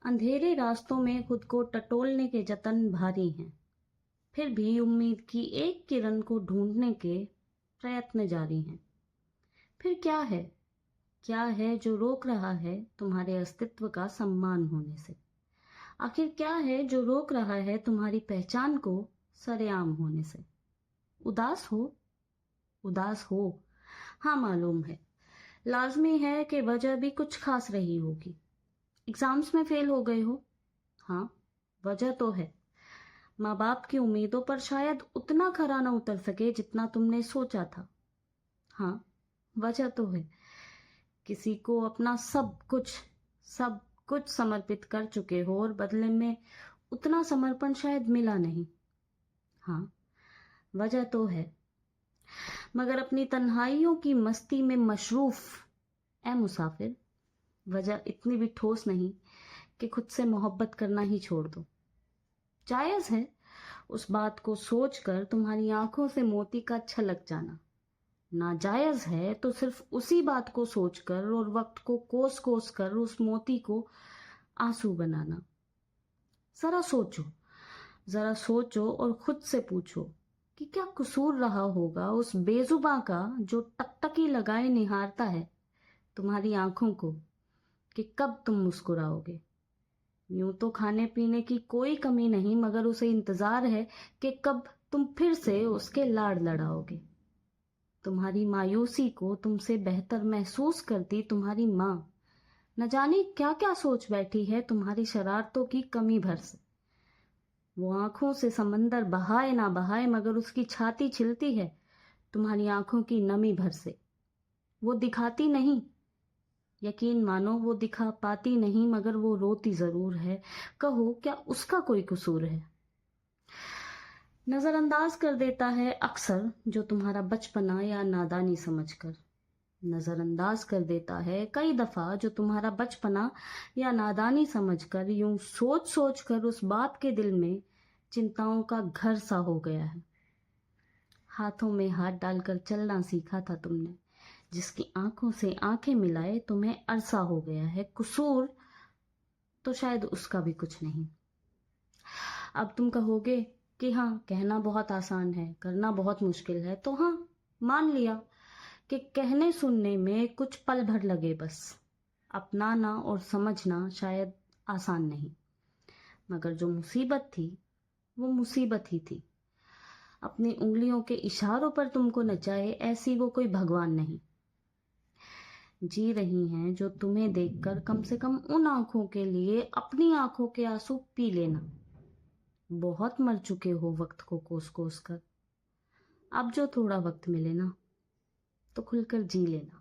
अंधेरे रास्तों में खुद को टटोलने के जतन भारी हैं, फिर भी उम्मीद की एक किरण को ढूंढने के प्रयत्न जारी हैं। फिर क्या है जो रोक रहा है तुम्हारे अस्तित्व का सम्मान होने से? आखिर क्या है जो रोक रहा है तुम्हारी पहचान को सरेआम होने से? उदास हो। हाँ, मालूम है, लाजमी है कि वजह भी कुछ खास रही होगी। एग्जाम्स में फेल हो गए हो। हाँ, वजह तो है। माँ बाप की उम्मीदों पर शायद उतना खरा न उतर सके जितना तुमने सोचा था। हाँ, वजह तो है। किसी को अपना सब कुछ समर्पित कर चुके हो और बदले में उतना समर्पण शायद मिला नहीं। हाँ, वजह तो है। मगर अपनी तन्हाइयों की मस्ती में मशरूफ ए मुसाफिर, वजह इतनी भी ठोस नहीं कि खुद से मोहब्बत करना ही छोड़ दो। जायज है उस बात को सोचकर तुम्हारी आंखों से मोती का छलक जाना। नाजायज है तो सिर्फ उसी बात को सोचकर और वक्त को कोस कोस कर उस मोती को आंसू बनाना। जरा सोचो और खुद से पूछो कि क्या कसूर रहा होगा उस बेजुबां का जो टकटकी लगाए निहारता है तुम्हारी आंखों को कि कब तुम मुस्कुराओगे। यूं तो खाने पीने की कोई कमी नहीं, मगर उसे इंतजार है कि कब तुम फिर से उसके लाड़ लड़ाओगे। तुम्हारी मायूसी को तुमसे बेहतर महसूस करती तुम्हारी माँ न जाने क्या क्या सोच बैठी है तुम्हारी शरारतों की कमी भर से। वो आंखों से समंदर बहाए ना बहाए, मगर उसकी छाती छिलती है तुम्हारी आंखों की नमी भर से। वो दिखाती नहीं, यकीन मानो वो दिखा पाती नहीं, मगर वो रोती जरूर है। कहो क्या उसका कोई कसूर है? नजरअंदाज कर देता है अक्सर जो तुम्हारा बचपना या नादानी समझकर। नजरअंदाज कर देता है कई दफा जो तुम्हारा बचपना या नादानी समझकर, यूं सोच सोच कर उस बाप के दिल में चिंताओं का घर सा हो गया है। हाथों में हाथ डालकर चलना सीखा था तुमने, जिसकी आंखों से आंखें मिलाए तुम्हें अरसा हो गया है। कसूर तो शायद उसका भी कुछ नहीं। अब तुम कहोगे कि हाँ, कहना बहुत आसान है, करना बहुत मुश्किल है। तो हाँ, मान लिया कि कहने सुनने में कुछ पल भर लगे, बस अपनाना और समझना शायद आसान नहीं। मगर जो मुसीबत थी वो मुसीबत ही थी। अपनी उंगलियों के इशारों पर तुमको नचाए ऐसी वो कोई भगवान नहीं। जी रही हैं जो तुम्हें देखकर कम से कम उन आंखों के लिए अपनी आंखों के आंसू पी लेना। बहुत मर चुके हो वक्त को कोस कोस कर। अब जो थोड़ा वक्त मिले ना तो खुलकर जी लेना।